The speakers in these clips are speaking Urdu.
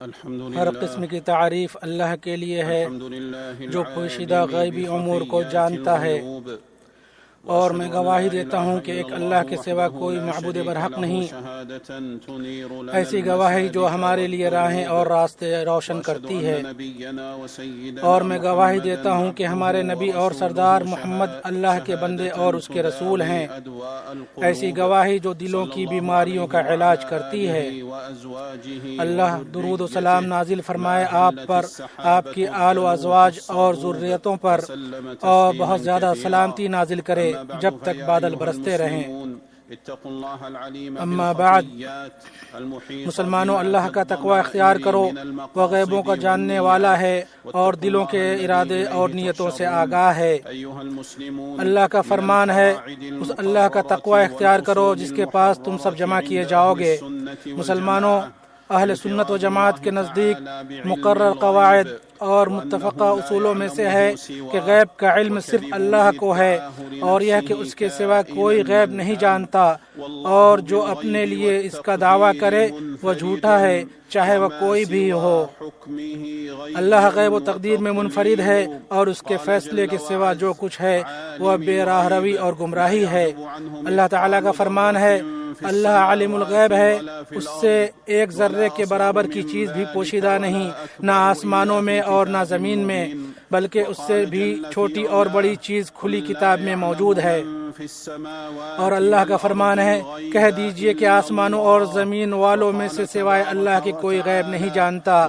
ہر قسم کی تعریف اللہ کے لیے ہے جو پوشیدہ غیبی امور کو جانتا ہے، اور میں گواہی دیتا ہوں کہ ایک اللہ کے سوا کوئی معبود برحق نہیں۔ ایسی گواہی جو ہمارے لیے راہیں اور راستے روشن کرتی ہے، اور میں گواہی دیتا ہوں کہ ہمارے نبی اور سردار محمد اللہ کے بندے اور اس کے رسول ہیں۔ ایسی گواہی جو دلوں کی بیماریوں کا علاج کرتی ہے۔ اللہ درود و سلام نازل فرمائے آپ پر، آپ کی آل و ازواج اور ذریتوں پر، اور بہت زیادہ سلامتی نازل کرے جب تک بادل برستے رہیں۔ اما بعد، مسلمانوں، اللہ کا تقوی اختیار کرو، وہ غیبوں کا جاننے والا ہے اور دلوں کے ارادے اور نیتوں سے آگاہ ہے۔ اللہ کا فرمان ہے، اس اللہ کا تقوی اختیار کرو جس کے پاس تم سب جمع کیے جاؤ گے۔ مسلمانوں، اہل سنت و جماعت کے نزدیک مقرر قواعد اور متفقہ اصولوں میں سے ہے کہ غیب کا علم صرف اللہ کو ہے، اور یہ کہ اس کے سوا کوئی غیب نہیں جانتا، اور جو اپنے لیے اس کا دعویٰ کرے وہ جھوٹا ہے، چاہے وہ کوئی بھی ہو۔ اللہ غیب و تقدیر میں منفرد ہے، اور اس کے فیصلے کے سوا جو کچھ ہے وہ بے راہ روی اور گمراہی ہے۔ اللہ تعالیٰ کا فرمان ہے، اللہ عالم الغیب ہے، اس سے ایک ذرے کے برابر کی چیز بھی پوشیدہ نہیں، نہ آسمانوں میں اور نہ زمین میں، بلکہ اس سے بھی چھوٹی اور بڑی چیز کھلی کتاب میں موجود ہے۔ اور اللہ کا فرمان ہے، کہہ دیجئے کہ آسمانوں اور زمین والوں میں سے سوائے اللہ کے کوئی غیب نہیں جانتا۔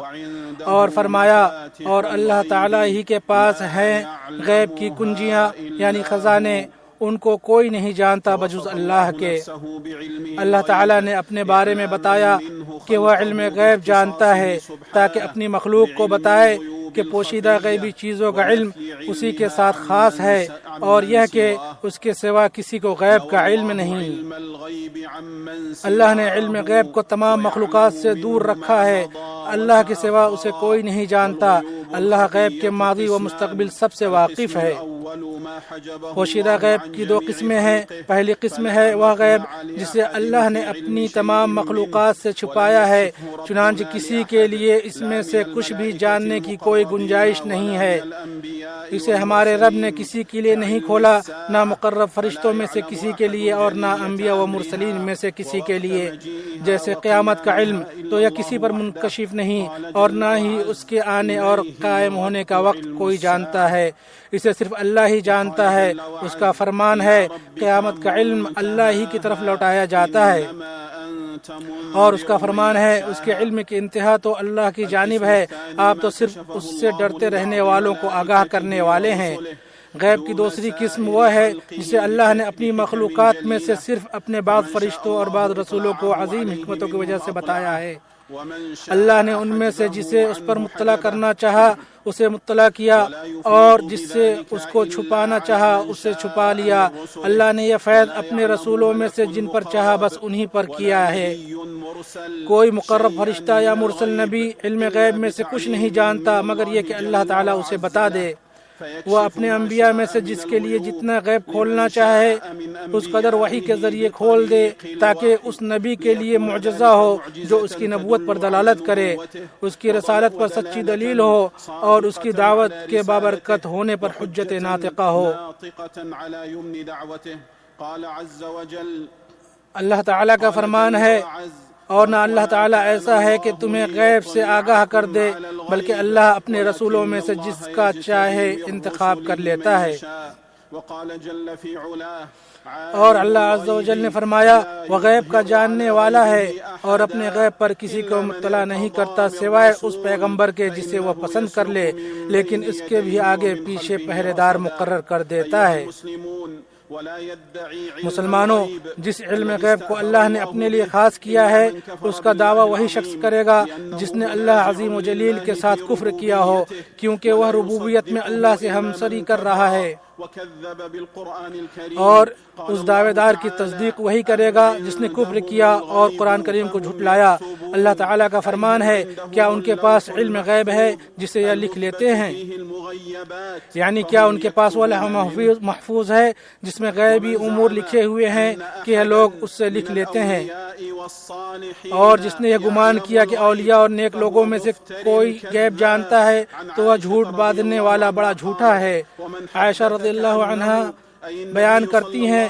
اور فرمایا، اور اللہ تعالیٰ ہی کے پاس ہیں غیب کی کنجیاں یعنی خزانے، ان کو کوئی نہیں جانتا بجز اللہ کے۔ اللہ تعالیٰ نے اپنے بارے میں بتایا کہ وہ علم غیب جانتا ہے تاکہ اپنی مخلوق کو بتائے کہ پوشیدہ غیبی چیزوں کا علم اسی کے ساتھ خاص ہے، اور یہ کہ اس کے سوا کسی کو غیب کا علم نہیں۔ اللہ نے علم غیب کو تمام مخلوقات سے دور رکھا ہے، اللہ کے سوا اسے کوئی نہیں جانتا۔ اللہ غیب کے ماضی و مستقبل سب سے واقف ہے۔ پوشیدہ غیب کی دو قسمیں ہیں۔ پہلی قسم ہے وہ غیب جسے اللہ نے اپنی تمام مخلوقات سے چھپایا ہے، چنانچہ کسی کے لیے اس میں سے کچھ بھی جاننے کی کوئی گنجائش نہیں ہے۔ اسے ہمارے رب نے کسی کے لیے نہیں کھولا، نہ مقرب فرشتوں میں سے کسی کے لیے اور نہ انبیاء و مرسلین میں سے کسی کے لیے۔ جیسے قیامت کا علم تو یہ کسی پر منکشف نہیں، اور نہ ہی اس کے آنے اور قائم ہونے کا وقت کوئی جانتا ہے، اسے صرف اللہ ہی جانتا ہے۔ اس کا فرمان ہے، قیامت کا علم اللہ ہی کی طرف لوٹایا جاتا ہے، اور اس کا فرمان ہے، اس کے علم کی انتہا تو اللہ کی جانب ہے، آپ تو صرف اس سے ڈرتے رہنے والوں کو آگاہ کرنے والے ہیں۔ غیب کی دوسری قسم وہ ہے جسے اللہ نے اپنی مخلوقات میں سے صرف اپنے بعض فرشتوں اور بعض رسولوں کو عظیم حکمتوں کی وجہ سے بتایا ہے۔ اللہ نے ان میں سے جسے اس پر مطلع کرنا چاہا اسے مطلع کیا، اور جس سے اس کو چھپانا چاہا اسے چھپا لیا۔ اللہ نے یہ فیض اپنے رسولوں میں سے جن پر چاہا بس انہی پر کیا ہے۔ کوئی مقرب فرشتہ یا مرسل نبی علم غیب میں سے کچھ نہیں جانتا مگر یہ کہ اللہ تعالیٰ اسے بتا دے۔ وہ اپنے انبیاء میں سے جس کے لیے جتنا غیب کھولنا چاہے اس قدر وحی کے ذریعے کھول دے، تاکہ اس نبی کے لیے معجزہ ہو جو اس کی نبوت پر دلالت کرے، اس کی رسالت پر سچی دلیل ہو، اور اس کی دعوت کے بابرکت ہونے پر حجت ناطقہ ہو۔ اللہ تعالیٰ کا فرمان ہے، اور نہ اللہ تعالیٰ ایسا ہے کہ تمہیں غیب سے آگاہ کر دے، بلکہ اللہ اپنے رسولوں میں سے جس کا چاہے انتخاب کر لیتا ہے۔ اور اللہ عز و جل نے فرمایا، وہ غیب کا جاننے والا ہے، اور اپنے غیب پر کسی کو مطلع نہیں کرتا سوائے اس پیغمبر کے جسے وہ پسند کر لے، لیکن اس کے بھی آگے پیچھے پہرے دار مقرر کر دیتا ہے۔ مسلمانوں، جس علم غیب کو اللہ نے اپنے لیے خاص کیا ہے اس کا دعویٰ وہی شخص کرے گا جس نے اللہ عظیم و جلیل کے ساتھ کفر کیا ہو، کیونکہ وہ ربوبیت میں اللہ سے ہمسری کر رہا ہے۔ اور اس دعوے دار کی تصدیق وہی کرے گا جس نے کفر کیا اور قرآن کریم کو جھٹلایا۔ اللہ تعالیٰ کا فرمان ہے، کیا ان کے پاس علم غیب ہے جسے یہ لکھ لیتے ہیں؟ یعنی کیا ان کے پاس وہ لوح محفوظ ہے جس میں غیبی امور لکھے ہوئے ہیں کہ یہ لوگ اس سے لکھ لیتے ہیں؟ اور جس نے یہ گمان کیا کہ اولیاء اور نیک لوگوں میں سے کوئی غیب جانتا ہے تو وہ جھوٹ باندھنے والا بڑا جھوٹا ہے۔ عائشہ رضی اللہ عنہا بیان کرتی ہیں،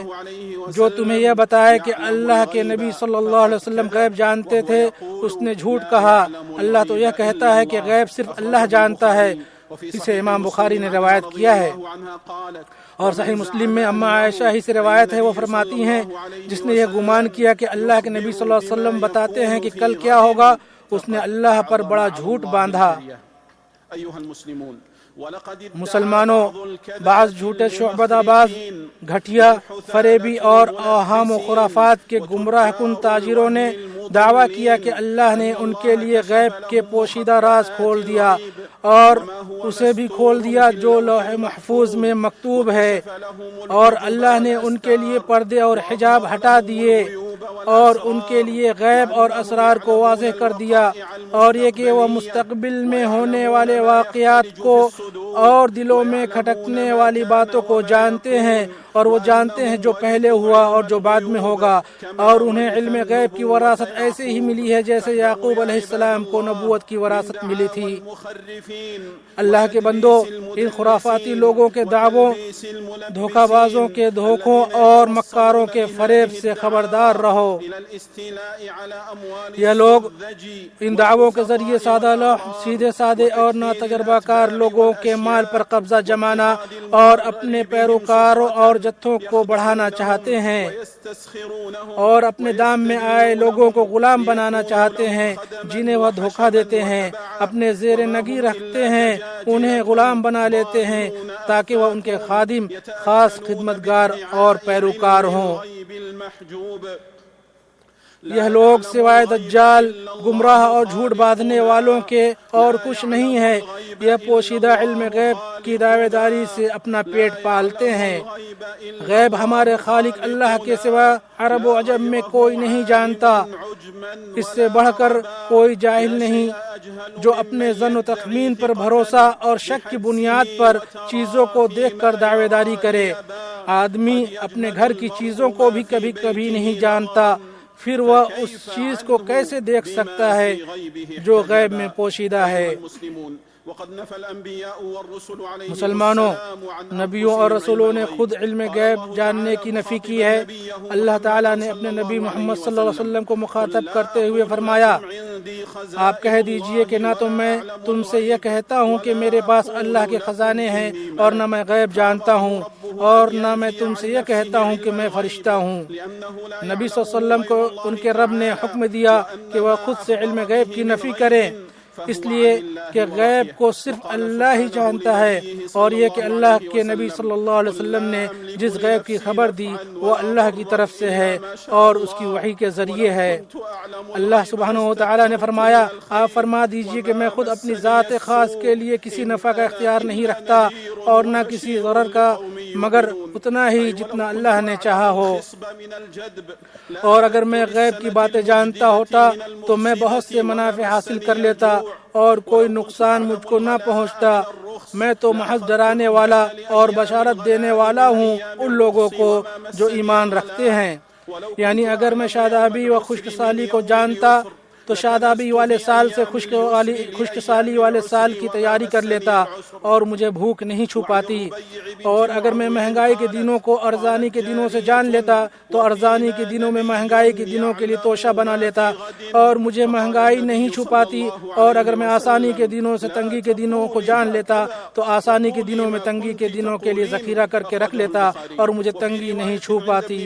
جو تمہیں یہ بتائے کہ اللہ کے نبی صلی اللہ علیہ وسلم غیب جانتے تھے اس نے جھوٹ کہا۔ اللہ تو یہ کہتا ہے کہ غیب صرف اللہ جانتا ہے۔ اسے امام بخاری نے روایت کیا ہے، اور صحیح مسلم میں اما عائشہ ہی سے روایت ہے، وہ فرماتی ہیں، جس نے یہ گمان کیا کہ اللہ کے نبی صلی اللہ علیہ وسلم بتاتے ہیں کہ کل کیا ہوگا، اس نے اللہ پر بڑا جھوٹ باندھا۔ مسلمانوں، بعض جھوٹے شعبدہ باز، گھٹیا، فریبی اور اوہام و خرافات کے گمراہ کن تاجروں نے دعویٰ کیا کہ اللہ نے ان کے لیے غیب کے پوشیدہ راز کھول دیا، اور اسے بھی کھول دیا جو لوح محفوظ میں مکتوب ہے، اور اللہ نے ان کے لیے پردے اور حجاب ہٹا دیے، اور ان کے لیے غیب اور اسرار کو واضح کر دیا، اور یہ کہ وہ مستقبل میں ہونے والے واقعات کو اور دلوں میں کھٹکنے والی باتوں کو جانتے ہیں، اور وہ جانتے ہیں جو پہلے ہوا اور جو بعد میں ہوگا، اور انہیں علم غیب کی وراثت ایسے ہی ملی ہے جیسے یعقوب علیہ السلام کو نبوت کی وراثت ملی تھی۔ اللہ کے بندو، ان خرافاتی لوگوں کے دعووں، دھوکہ بازوں کے دھوکوں اور مکاروں کے فریب سے خبردار رہو۔ یہ لوگ ان دعووں کے ذریعے سادہ لوح، سیدھے سادے اور ناتجربہ کار لوگوں کے مال پر قبضہ جمانا اور اپنے پیروکاروں اور جتھوں کو بڑھانا چاہتے ہیں، اور اپنے دام میں آئے لوگوں کو غلام بنانا چاہتے ہیں جنہیں وہ دھوکہ دیتے ہیں، اپنے زیر نگی رکھتے ہیں، انہیں غلام بنا لیتے ہیں تاکہ وہ ان کے خادم، خاص خدمتگار اور پیروکار ہوں۔ یہ لوگ سوائے دجال، گمراہ اور جھوٹ باندھنے والوں کے اور کچھ نہیں ہے۔ یہ پوشیدہ علم غیب کی دعوے داری سے اپنا پیٹ پالتے ہیں۔ غیب ہمارے خالق اللہ کے سوا عرب و عجم میں کوئی نہیں جانتا، اس سے بڑھ کر کوئی جاہل نہیں جو اپنے ظن و تخمین پر بھروسہ اور شک کی بنیاد پر چیزوں کو دیکھ کر دعوے داری کرے۔ آدمی اپنے گھر کی چیزوں کو بھی کبھی کبھی نہیں جانتا، پھر وہ اس چیز کو کیسے دیکھ سکتا ہے جو غیب میں پوشیدہ ہے۔ مسلمانوں، نبیوں اور رسولوں نے خود علم غیب جاننے کی نفی کی ہے۔ اللہ تعالیٰ نے اپنے نبی محمد صلی اللہ علیہ وسلم کو مخاطب کرتے ہوئے فرمایا، آپ کہہ دیجئے کہ نہ تو میں تم سے یہ کہتا ہوں کہ میرے پاس اللہ کے خزانے ہیں، اور نہ میں غیب جانتا ہوں، اور نہ میں تم سے یہ کہتا ہوں کہ میں فرشتہ ہوں۔ نبی صلی اللہ علیہ وسلم کو ان کے رب نے حکم دیا کہ وہ خود سے علم غیب کی نفی کریں، اس لیے کہ غیب کو صرف اللہ ہی جانتا ہے، اور یہ کہ اللہ کے نبی صلی اللہ علیہ وسلم نے جس غیب کی خبر دی وہ اللہ کی طرف سے ہے اور اس کی وحی کے ذریعے ہے۔ اللہ سبحانہ و تعالیٰ نے فرمایا، آپ فرما دیجئے کہ میں خود اپنی ذات خاص کے لیے کسی نفع کا اختیار نہیں رکھتا اور نہ کسی ضرر کا، مگر اتنا ہی جتنا اللہ نے چاہا ہو، اور اگر میں غیب کی باتیں جانتا ہوتا تو میں بہت سے منافع حاصل کر لیتا اور کوئی نقصان مجھ کو نہ پہنچتا۔ میں تو محض ڈرانے والا اور بشارت دینے والا ہوں ان لوگوں کو جو ایمان رکھتے ہیں۔ یعنی اگر میں شادابی و خشک سالی کو جانتا تو شادابی والے سال سے خشک سالی والے سال کی تیاری کر لیتا اور مجھے بھوک نہیں چھپاتی، اور اگر میں مہنگائی کے دنوں کو ارزانی کے دنوں سے جان لیتا تو ارزانی کے دنوں میں مہنگائی کے دنوں کے لیے توشہ بنا لیتا اور مجھے مہنگائی نہیں چھپاتی، اور اگر میں آسانی کے دنوں سے تنگی کے دنوں کو جان لیتا تو آسانی کے دنوں میں تنگی کے دنوں کے لیے ذخیرہ کر کے رکھ لیتا اور مجھے تنگی نہیں چھپاتی۔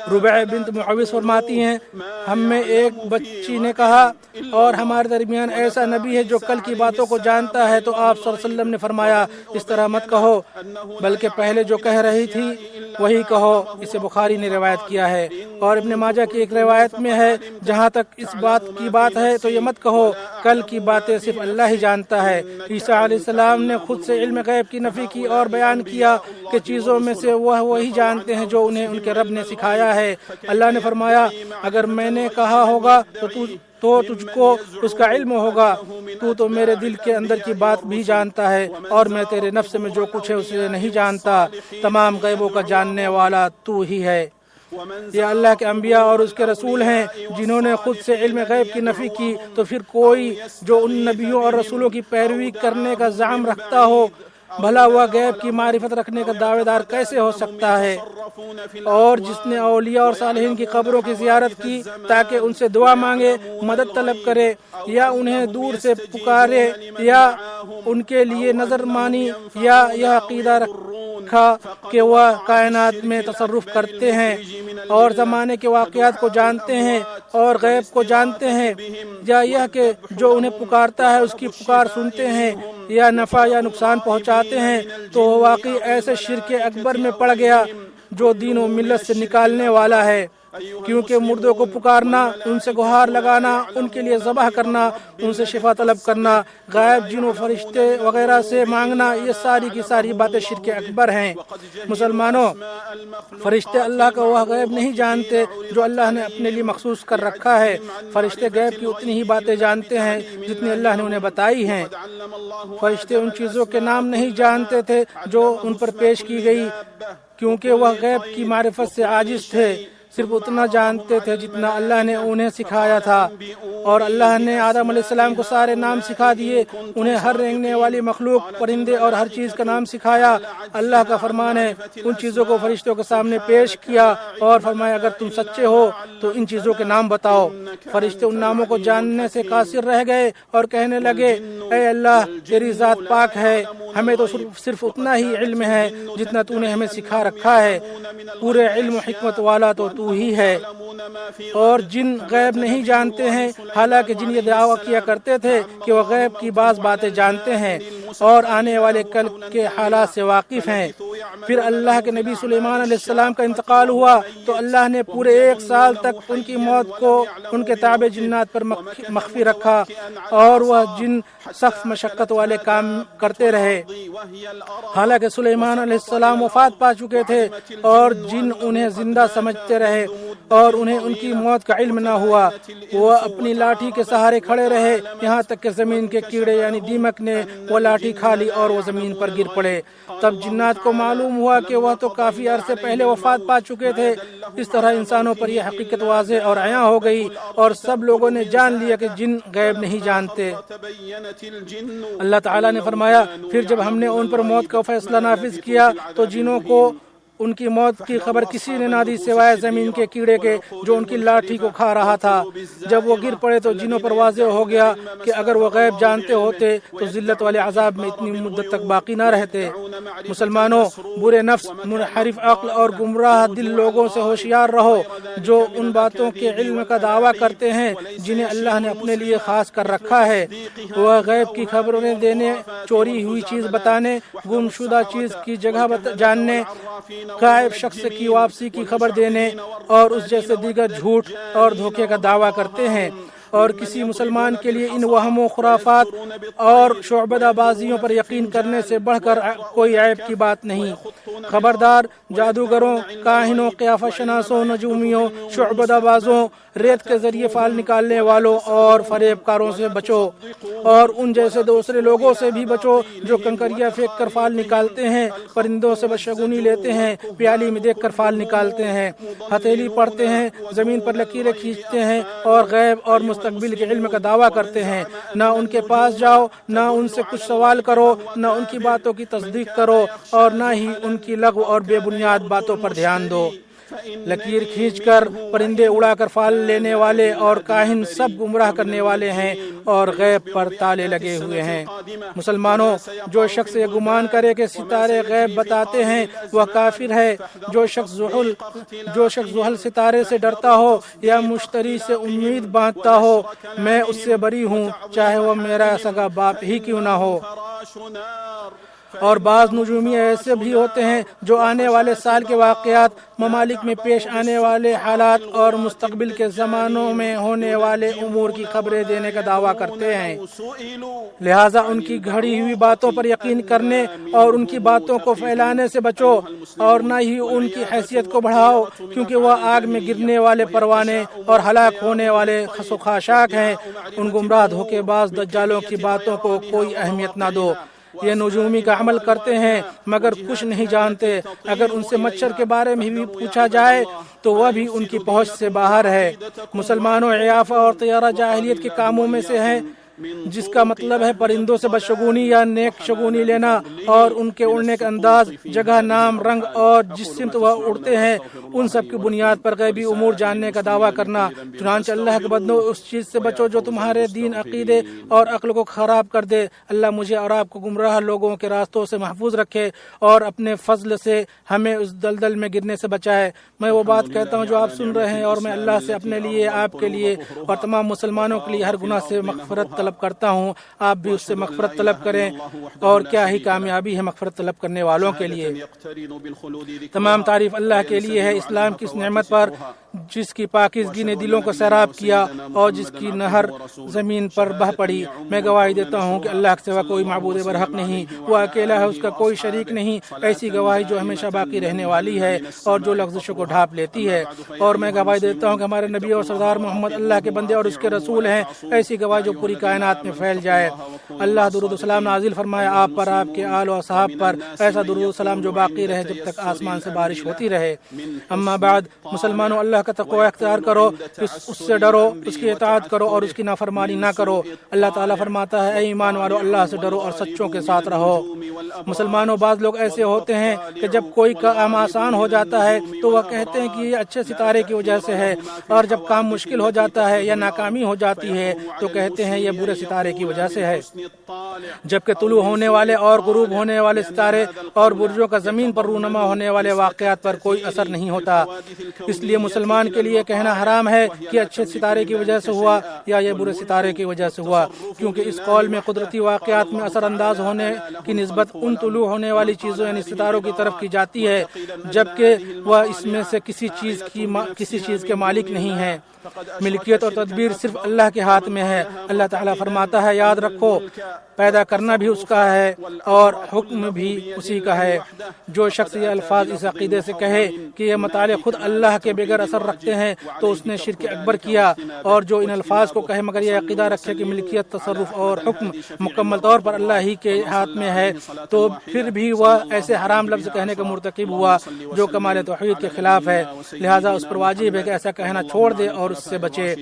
ربیع بنت معوذ فرماتی ہیں، ہم میں ایک بچی نے کہا، اور ہمارے درمیان ایسا نبی ہے جو کل کی باتوں کو جانتا ہے، تو آپ صلی اللہ علیہ وسلم نے فرمایا، اس طرح مت کہو، بلکہ پہلے جو کہہ رہی تھی وہی کہو۔ اسے بخاری نے روایت کیا ہے، اور ابن ماجہ کی ایک روایت میں ہے، جہاں تک اس بات کی بات ہے تو یہ مت کہو، کل کی باتیں صرف اللہ ہی جانتا ہے۔ عیسیٰ علیہ السلام نے خود سے علم غیب کی نفی کی اور بیان کیا کہ چیزوں میں سے وہ وہی جانتے ہیں جو انہیں ان کے رب نے سکھایا ہے۔ اللہ نے فرمایا اگر میں نے کہا ہوگا تو تجھ کو اس کا علم ہوگا، تو میرے دل کے اندر کی بات بھی جانتا ہے اور میں تیرے نفس میں جو کچھ ہے اسے نہیں جانتا۔ تمام غیبوں کا جاننے والا تو ہی ہے۔ یہ اللہ کے انبیاء اور اس کے رسول ہیں جنہوں نے خود سے علم غیب کی نفی کی، تو پھر کوئی جو ان نبیوں اور رسولوں کی پیروی کرنے کا زعم رکھتا ہو بھلا وہ غیب کی معرفت رکھنے کا دعوے دار کیسے ہو سکتا ہے؟ اور جس نے اولیاء اور صالحین کی قبروں کی زیارت کی تاکہ ان سے دعا مانگے، مدد طلب کرے یا انہیں دور سے پکارے یا ان کے لیے نظر مانی یا یہ عقیدہ رکھا کہ وہ کائنات میں تصرف کرتے ہیں اور زمانے کے واقعات کو جانتے ہیں اور غیب کو جانتے ہیں، یا یہ کہ جو انہیں پکارتا ہے اس کی پکار سنتے ہیں یا نفع یا نقصان پہنچاتے ہیں، تو وہ واقعی ایسے شرک اکبر میں پڑ گیا جو دین و ملت سے نکالنے والا ہے، کیونکہ مردوں کو پکارنا، ان سے گہار لگانا، ان کے لیے ذبح کرنا، ان سے شفا طلب کرنا، غائب جن و فرشتے وغیرہ سے مانگنا، یہ ساری کی ساری باتیں شرک اکبر ہیں۔ مسلمانوں، فرشتے اللہ کا وہ غیب نہیں جانتے جو اللہ نے اپنے لیے مخصوص کر رکھا ہے۔ فرشتے غیب کی اتنی ہی باتیں جانتے ہیں جتنی اللہ نے انہیں بتائی ہیں۔ فرشتے ان چیزوں کے نام نہیں جانتے تھے جو ان پر پیش کی گئی، کیونکہ وہ غیب کی معرفت سے عاجز تھے، صرف اتنا جانتے تھے جتنا اللہ نے انہیں سکھایا تھا۔ اور اللہ نے آدم علیہ السلام کو سارے نام سکھا دیے، انہیں ہر رینگنے والی مخلوق، پرندے اور ہر چیز کا نام سکھایا۔ اللہ کا فرمان ہے ان چیزوں کو فرشتوں کے سامنے پیش کیا اور فرمایا اگر تم سچے ہو تو ان چیزوں کے نام بتاؤ۔ فرشتے ان ناموں کو جاننے سے قاصر رہ گئے اور کہنے لگے اے اللہ تیری ذات پاک ہے، ہمیں تو صرف اتنا ہی علم ہے جتنا تو نے ہمیں سکھا رکھا ہے، پورے علم و حکمت والا تو ہی ہے۔ اور جن غیب نہیں جانتے ہیں، حالانکہ جن یہ دعویٰ کیا کرتے تھے کہ وہ غیب کی بعض باتیں جانتے ہیں اور آنے والے کل کے حالات سے واقف ہیں۔ پھر اللہ کے نبی سلیمان علیہ السلام کا انتقال ہوا تو اللہ نے پورے 1 سال تک ان کی موت کو ان کے تابع جنات پر مخفی رکھا اور وہ جن سخت مشقت والے کام کرتے رہے۔ حالانکہ سلیمان علیہ السلام وفات پا چکے تھے اور جن انہیں زندہ سمجھتے رہے اور انہیں ان کی موت کا علم نہ ہوا، وہ اپنی لاٹھی کے سہارے کھڑے رہے یہاں تک کہ زمین کے کیڑے یعنی دیمک نے وہ لاٹھی کھا لی اور وہ زمین پر گر پڑے۔ تب جنات کو معلوم ہوا کہ وہ تو کافی عرصے پہلے وفات پا چکے تھے۔ اس طرح انسانوں پر یہ حقیقت واضح اور عیاں ہو گئی اور سب لوگوں نے جان لیا کہ جن غیب نہیں جانتے۔ اللہ تعالیٰ نے فرمایا پھر جب ہم نے ان پر موت کا فیصلہ نافذ کیا تو جنوں کو ان کی موت کی خبر کسی نے نہ دی سوائے زمین کے کیڑے کے جو ان کی لاٹھی کو کھا رہا تھا۔ جب وہ گر پڑے تو جنوں پر واضح ہو گیا کہ اگر وہ غیب جانتے ہوتے تو ذلت والے عذاب میں اتنی مدت تک باقی نہ رہتے۔ مسلمانوں، برے نفس، منحرف عقل اور گمراہ دل لوگوں سے ہوشیار رہو جو ان باتوں کے علم کا دعویٰ کرتے ہیں جنہیں اللہ نے اپنے لیے خاص کر رکھا ہے۔ وہ غیب کی خبریں دینے، چوری ہوئی چیز بتانے، گمشدہ چیز کی جگہ جاننے، غائب شخص کی واپسی کی خبر دینے اور اس جیسے دیگر جھوٹ اور دھوکے کا دعویٰ کرتے ہیں۔ اور کسی مسلمان کے لیے ان وہم و خرافات اور شعبدہ بازیوں پر یقین کرنے سے بڑھ کر کوئی عیب کی بات نہیں۔ خبردار، جادوگروں، کاہنوں، قیافہ شناسوں، نجومیوں، شعبدہ بازوں، ریت کے ذریعے فال نکالنے والوں اور فریب کاروں سے بچو، اور ان جیسے دوسرے لوگوں سے بھی بچو جو کنکریاں پھینک کر فال نکالتے ہیں، پرندوں سے بدشگونی لیتے ہیں، پیالی میں دیکھ کر فال نکالتے ہیں، ہتھیلی پڑھتے ہیں، زمین پر لکیریں کھینچتے ہیں اور غیب اور مستقبل کے علم کا دعویٰ کرتے ہیں۔ نہ ان کے پاس جاؤ، نہ ان سے کچھ سوال کرو، نہ ان کی باتوں کی تصدیق کرو اور نہ ہی ان کی لغو اور بے بنیاد باتوں پر دھیان دو۔ لکیر کھینچ کر، پرندے اڑا کر فال لینے والے اور کاہن سب گمراہ کرنے والے ہیں اور غیب پر تالے لگے ہوئے ہیں۔ مسلمانوں، جو شخص یہ گمان کرے کہ ستارے غیب بتاتے ہیں وہ کافر ہے۔ جو شخص زحل ستارے سے ڈرتا ہو یا مشتری سے امید باندھتا ہو، میں اس سے بری ہوں، چاہے وہ میرا سگا باپ ہی کیوں نہ ہو۔ اور بعض نجومی ایسے بھی ہوتے ہیں جو آنے والے سال کے واقعات، ممالک میں پیش آنے والے حالات اور مستقبل کے زمانوں میں ہونے والے امور کی خبریں دینے کا دعویٰ کرتے ہیں۔ لہٰذا ان کی گھڑی ہوئی باتوں پر یقین کرنے اور ان کی باتوں کو پھیلانے سے بچو، اور نہ ہی ان کی حیثیت کو بڑھاؤ، کیونکہ وہ آگ میں گرنے والے پروانے اور ہلاک ہونے والے خس و خاشاک ہیں۔ ان گمراہ دھوکے باز دجالوں کی باتوں کو کوئی اہمیت نہ دو۔ یہ نجومی کا عمل کرتے ہیں مگر کچھ نہیں جانتے۔ اگر ان سے مچھر کے بارے میں بھی پوچھا جائے تو وہ بھی ان کی پہنچ سے باہر ہے۔ مسلمانوں عیافہ اور طیارہ جاہلیت کے کاموں میں سے ہیں، جس کا مطلب ہے پرندوں سے بدشگونی یا نیک شگونی لینا، اور ان کے اڑنے کا انداز، جگہ، نام، رنگ اور جس سمت وہ اڑتے ہیں ان سب کی بنیاد پر غیبی امور جاننے کا دعویٰ کرنا۔ چنانچہ اللہ کے بندو، اس چیز سے بچو جو تمہارے دین، عقیدے اور عقل کو خراب کر دے۔ اللہ مجھے اور آپ کو گمراہ لوگوں کے راستوں سے محفوظ رکھے اور اپنے فضل سے ہمیں اس دلدل میں گرنے سے بچائے۔ میں وہ بات کہتا ہوں جو آپ سن رہے ہیں، اور میں اللہ سے اپنے لیے، آپ کے لیے اور تمام مسلمانوں کے لیے ہر گناہ سے مغفرت طلب کرتا ہوں۔ آپ بھی اس سے مغفرت طلب کریں، اور کیا ہی کامیابی ہے مغفرت طلب کرنے والوں کے لیے۔ تمام تعریف اللہ کے لیے ہے، اسلام کی اس نعمت پر جس کی پاکیزگی نے دلوں کو سیراب کیا اور جس کی نہر زمین پر بہہ پڑی۔ میں گواہی دیتا ہوں کہ اللہ کے سوا کوئی معبود برحق نہیں، وہ اکیلا ہے، اس کا کوئی شریک نہیں۔ ایسی گواہی جو ہمیشہ باقی رہنے والی ہے اور جو لغزشوں کو ڈھانپ لیتی ہے۔ اور میں گواہی دیتا ہوں کہ ہمارے نبی اور سردار محمد اللہ کے بندے اور اس کے رسول ہیں، ایسی گواہی جو پوری کائنات میں پھیل جائے۔ اللہ درود و سلام نازل فرمائے آپ پر، آپ کے آل و اصحاب پر، ایسا درود و سلام جو باقی رہے جب تک آسمان سے بارش ہوتی رہے۔ اما بعد، مسلمانوں، اللہ کا تقوی اختیار کرو، اس سے ڈرو، اس کی اطاعت کرو اور اس کی نافرمانی نہ کرو۔ اللہ تعالیٰ فرماتا ہے، اے ایمان والو، اللہ سے ڈرو اور سچوں کے ساتھ رہو۔ مسلمانوں، بعض لوگ ایسے ہوتے ہیں کہ جب کوئی کام آسان ہو جاتا ہے تو وہ کہتے ہیں کہ یہ اچھے ستارے کی وجہ سے ہے، اور جب کام مشکل ہو جاتا ہے یا ناکامی ہو جاتی ہے تو کہتے ہیں یہ برے ستارے کی وجہ سے ہے۔ جبکہ طلوع ہونے والے اور غروب ہونے والے ستارے اور برجوں کا زمین پر رونما ہونے والے واقعات پر کوئی اثر نہیں ہوتا۔ اس لیے مسلمان کے لیے کہنا حرام ہے کہ اچھے ستارے کی وجہ سے ہوا یا یہ برے ستارے کی وجہ سے ہوا، کیونکہ اس قول میں قدرتی واقعات میں اثر انداز ہونے کی نسبت ان طلوع ہونے والی چیزوں یعنی ستاروں کی طرف کی جاتی ہے، جبکہ وہ اس میں سے کسی چیز کے مالک نہیں ہے۔ ملکیت اور تدبیر صرف اللہ کے ہاتھ میں ہے۔ اللہ تعالیٰ فرماتا ہے، یاد رکھو، پیدا کرنا بھی اس کا ہے اور حکم بھی اسی کا ہے۔ جو شخص یہ الفاظ اس عقیدے سے کہے کہ یہ مطالعے خود اللہ کے بغیر اثر رکھتے ہیں تو اس نے شرک اکبر کیا، اور جو ان الفاظ کو کہے مگر یہ عقیدہ رکھے کہ ملکیت، تصرف اور حکم مکمل طور پر اللہ ہی کے ہاتھ میں ہے، تو پھر بھی وہ ایسے حرام لفظ کہنے کا مرتکب ہوا جو کمال توحید کے خلاف ہے۔ لہٰذا اس پر واجب ہے کہ ایسا کہنا چھوڑ دے اور اس سے بچے۔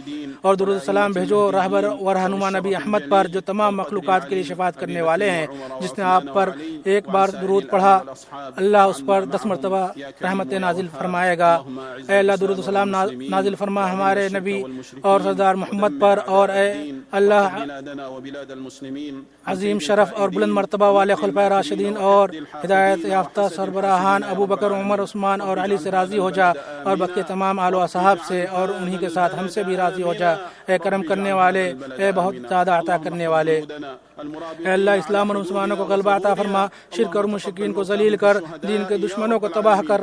اور درود سلام بھیجو رہبر و رہنما نبی احمد پر، جو تمام مخلوقات کے لیے شفاعت کرنے والے ہیں۔ جس نے آپ پر ایک بار درود پڑھا، اللہ اس پر 10 مرتبہ رحمت نازل فرمائے گا۔ اے اللہ، درود سلام نازل فرما ہمارے نبی اور سردار محمد پر، اور اے اللہ عظیم شرف اور بلند مرتبہ والے خلفائے راشدین اور ہدایت یافتہ سربراہان ابو بکر، عمر، عثمان اور علی سے راضی ہو جا، اور باقی تمام آل و اصحاب سے، اور انہی کے ساتھ ہم سے بھی راضی ہو جا۔ اے کرم کرنے والے، اے بہت زیادہ عطا کرنے والے، اے اللہ اسلام اور مسلمانوں کو غلبہ عطا فرما، شرک اور مشرکین کو ذلیل کر، دین کے دشمنوں کو تباہ کر،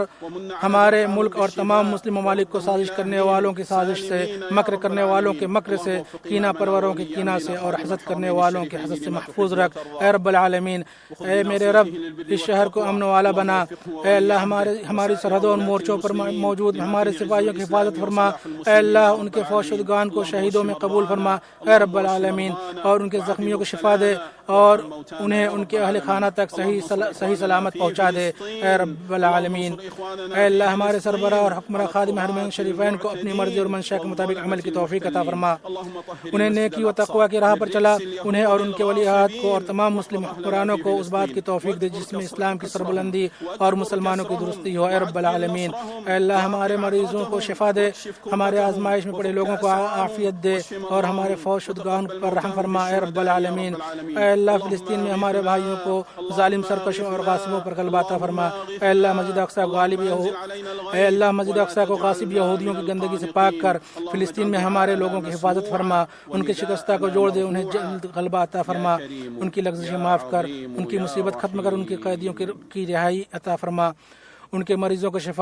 ہمارے ملک اور تمام مسلم ممالک کو سازش کرنے والوں کی سازش سے، مکر کرنے والوں کے مکر سے، کینہ پروروں کے کینہ سے، اور حسد کرنے والوں کے حسد سے محفوظ رکھ۔ اے رب العالمین، اے میرے رب، اس شہر کو امن والا بنا۔ اے اللہ ہماری سرحدوں اور مورچوں پر موجود ہمارے سپاہیوں کی حفاظت فرما۔ اے اللہ ان کے فوت شدگان کو شہیدوں میں قبول فرما۔ اے رب العالمین، اور ان کے زخمیوں کو شفا دے اور انہیں ان کے اہل خانہ تک صحیح سلامت پہنچا دے۔ اے رب العالمین، اے اللہ ہمارے سربراہ اور حکمراں خادم حرمین شریفین کو اپنی مرضی اور منشا کے مطابق عمل کی توفیق عطا فرما، انہیں نیکی و تقوی کی راہ پر چلا، انہیں اور ان کے ولی عہد کو اور تمام مسلم حکمرانوں کو اس بات کی توفیق دے جس میں اسلام کی سربلندی اور مسلمانوں کی درستی ہو۔ اے رب العالمین، اے اللہ ہمارے مریضوں کو شفا دے، ہمارے آزمائش میں پڑے لوگوں کو عافیت دے، اور ہمارے فوت شدگان پر رحم فرما۔ اے رب العالمین، اے اللہ فلسطین میں ہمارے بھائیوں کو ظالم سرکشوں اور غاصبوں پر غلبہ عطا فرما۔ اے اللہ مسجد اقصیٰ کو اے اللہ مسجد اقصیٰ کو غاصب یہودیوں کی گندگی سے پاک کر فلسطین میں ہمارے لوگوں کی حفاظت فرما، ان کے شکستہ کو جوڑ دے، انہیں جلد غلبہ عطا فرما، ان کی لغزشیں معاف کر، ان کی مصیبت ختم کر، ان کی قیدیوں کی رہائی عطا فرما، ان کے مریضوں کو شفا